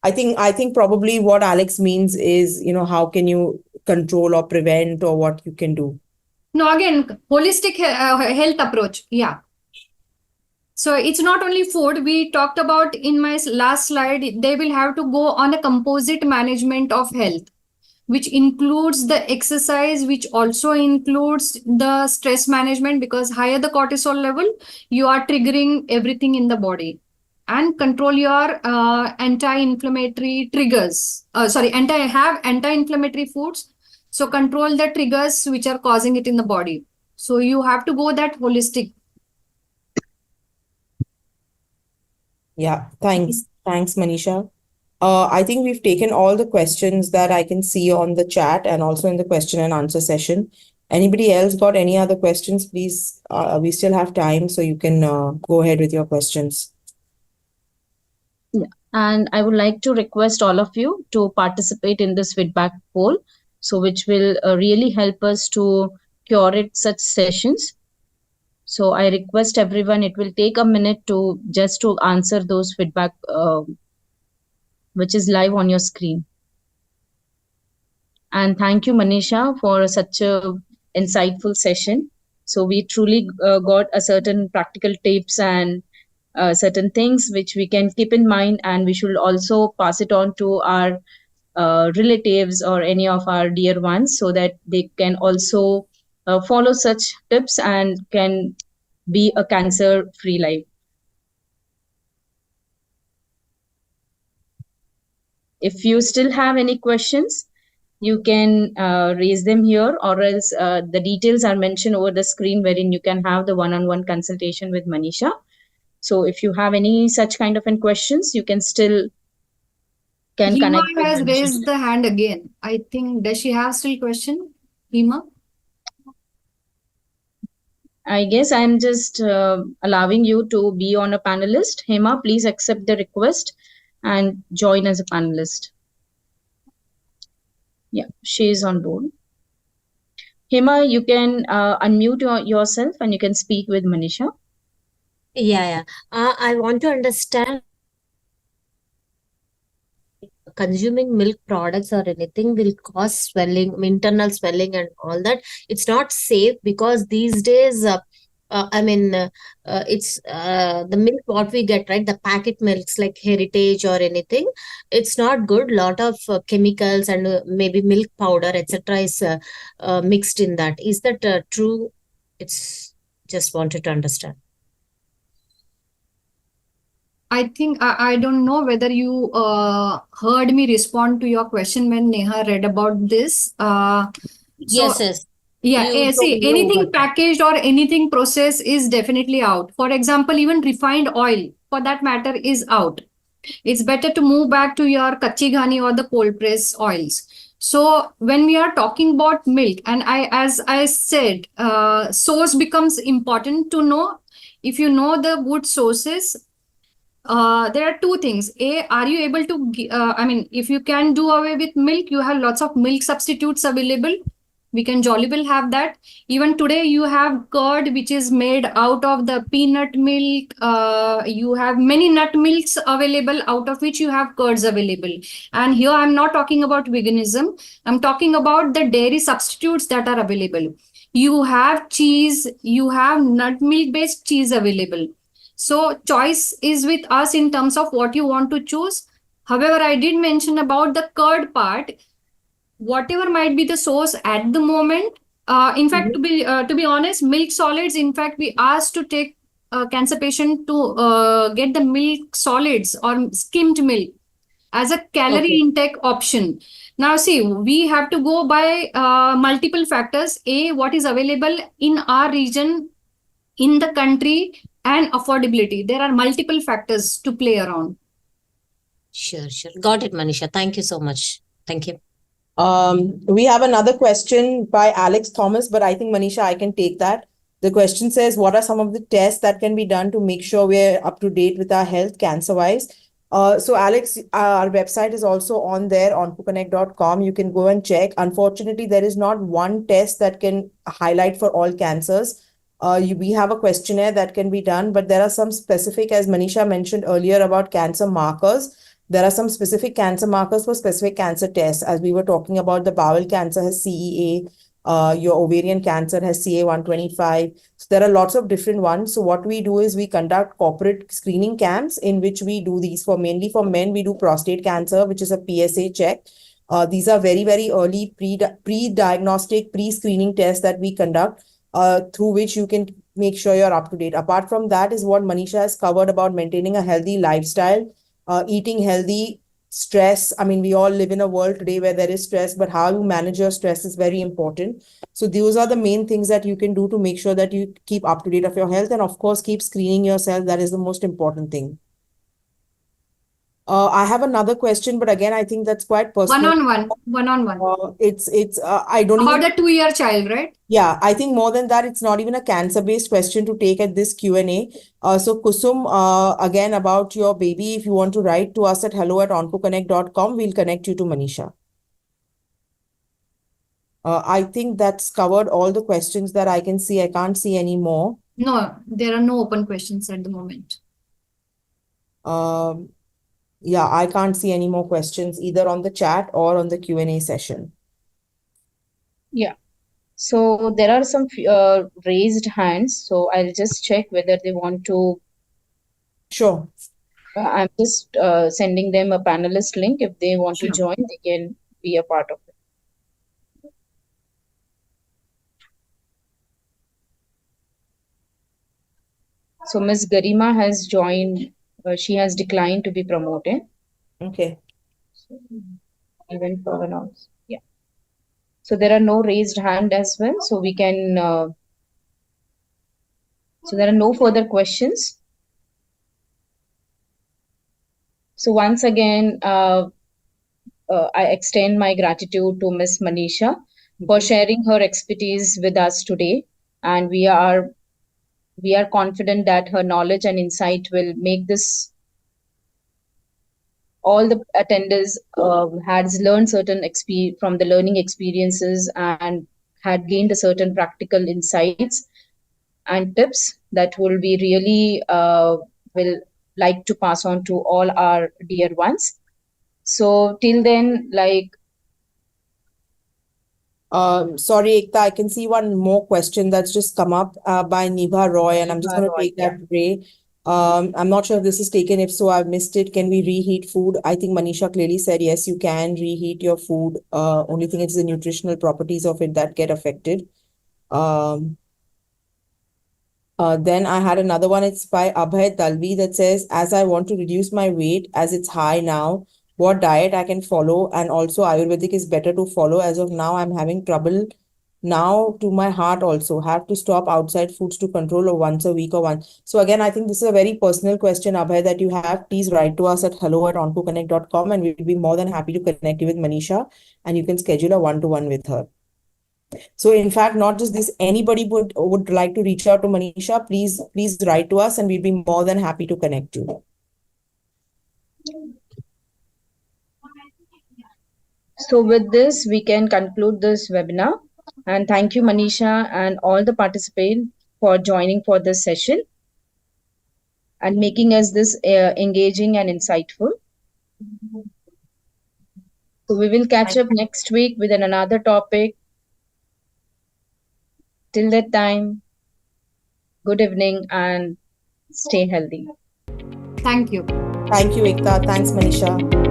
C: I think probably what Alex means is, how can you control or prevent, or what you can do?
B: No, again, holistic health approach. Yeah. So it's not only food. We talked about in my last slide, they will have to go on a composite management of health, which includes the exercise, which also includes the stress management, because higher the cortisol level, you are triggering everything in the body. And control your anti-inflammatory triggers. Anti-inflammatory foods. So control the triggers which are causing it in the body. So you have to go that holistic.
C: Yeah, thanks. Thanks, Manisha. I think we've taken all the questions that I can see on the chat and also in the question and answer session. Anybody else got any other questions? Please, we still have time, so you can go ahead with your questions.
A: Yeah. And I would like to request all of you to participate in this feedback poll, so which will really help us to curate such sessions. So I request everyone, it will take a minute to just to answer those feedback, which is live on your screen. And thank you, Manisha, for such a insightful session. So we truly got a certain practical tips and certain things which we can keep in mind, and we should also pass it on to our relatives or any of our dear ones, so that they can also follow such tips and can be a cancer free life. If you still have any questions, you can raise them here, or else the details are mentioned over the screen, wherein you can have the one-on-one consultation with Manisha. So if you have any such kind of questions, you can still
B: Hema
A: connect with
B: has
A: Manisha.
B: raised the hand again. I think, does she have still question? Hema?
A: I guess I'm just allowing you to be on a panelist. Hema, please accept the request and join as a panelist. Yeah, she is on board. Hema, you can unmute yourself and you can speak with Manisha.
G: Yeah. I want to understand, consuming milk products or anything will cause swelling, internal swelling and all that. It's not safe because these days, it's the milk what we get, right? The packet milks like Heritage or anything. It's not good. Lot of chemicals and maybe milk powder, etc. is mixed in that. Is that true? It's just wanted to understand.
B: I think I don't know whether you heard me respond to your question when Neha read about this.
G: Yes.
B: Yeah,
G: You
B: see,
G: told me
B: anything
G: over that.
B: packaged or anything processed is definitely out. For example, even refined oil, for that matter, is out. It's better to move back to your kachi ghani or the cold press oils. So when we are talking about milk, and as I said, source becomes important to know. If you know the good sources, there are two things. Are you able to, if you can do away with milk, you have lots of milk substitutes available. We can jolly well have that. Even today, you have curd, which is made out of the peanut milk. You have many nut milks available, out of which you have curds available. And here, I'm not talking about veganism. I'm talking about the dairy substitutes that are available. You have cheese, you have nut milk based cheese available. So choice is with us in terms of what you want to choose. However, I did mention about the curd part. Whatever might be the source at the moment. In fact, to be honest, milk solids. In fact, we asked to take cancer patient to get the milk solids or skimmed milk as a calorie intake option. Now, see, we have to go by multiple factors. What is available in our region, in the country, and affordability. There are multiple factors to play around.
G: Sure. Got it, Manisha. Thank you so much. Thank you.
C: We have another question by Alex Thomas, but I think, Manisha, I can take that. The question says, what are some of the tests that can be done to make sure we're up to date with our health cancer-wise? So Alex, our website is also on there on onpoconnect.com. You can go and check. Unfortunately, there is not one test that can highlight for all cancers. We have a questionnaire that can be done, but there are some specific, as Manisha mentioned earlier about cancer markers. There are some specific cancer markers for specific cancer tests. As we were talking about, the bowel cancer has CEA, Your ovarian cancer has CA125. So there are lots of different ones. So what we do is we conduct corporate screening camps in which we do these for mainly for men. We do prostate cancer, which is a PSA check. These are very, very early pre-diagnostic, pre-screening tests that we conduct through which you can make sure you're up to date. Apart from that is what Manisha has covered about maintaining a healthy lifestyle, eating healthy, stress. I mean, we all live in a world today where there is stress, but how you manage your stress is very important. So those are the main things that you can do to make sure that you keep up to date of your health, and of course, keep screening yourself. That is the most important thing. I have another question, but again, I think that's quite personal.
B: One-on-one.
C: I don't
B: About
C: even.
B: the 2-year child, right?
C: Yeah, I think more than that, it's not even a cancer-based question to take at this Q&A. So Kusum, again, about your baby, if you want to write to us at hello@oncoconnect.com, we'll connect you to Manisha. I think that's covered all the questions that I can see. I can't see any more.
B: No, there are no open questions at the moment.
C: Yeah, I can't see any more questions either on the chat or on the Q&A session.
A: Yeah. So there are some raised hands. So I'll just check whether they want to.
C: Sure.
A: I'm just sending them a panelist link. If they want to join, they can be a part of it. So Ms. Garima has joined. She has declined to be promoted.
C: Okay.
A: So, even for announce. Yeah. So there are no raised hand as well. So we can. So there are no further questions. So once again, I extend my gratitude to Ms. Manisha for sharing her expertise with us today, and we are confident that her knowledge and insight will make this all the attenders had learned certain from the learning experiences and had gained a certain practical insights and tips that will be really will like to pass on to all our dear ones. So till then,
C: sorry, Ekta, I can see one more question that's just come up by Nibha Roy, and I'm just going to take that away. I'm not sure if this is taken. If so, I've missed it. Can we reheat food? I think Manisha clearly said yes, you can reheat your food. Only thing is the nutritional properties of it that get affected. Then I had another one. It's by Abhay Talvi that says, as I want to reduce my weight as it's high now, what diet I can follow, and also Ayurvedic is better to follow. As of now, I'm having trouble now to my heart also. Have to stop outside foods to control or once a week or once. So again, I think this is a very personal question, Abhay, that you have. Please write to us at hello@oncoconnect.com, and we'll be more than happy to connect you with Manisha, and you can schedule a one-to-one with her. So in fact, not just this, anybody would like to reach out to Manisha, please write to us and we'd be more than happy to connect you.
A: So with this, we can conclude this webinar. And thank you, Manisha, and all the participants for joining for this session and making us this engaging and insightful. So we will catch up next week with another topic. Till that time, good evening and stay healthy.
B: Thank you.
C: Thank you, Ekta. Thanks, Manisha.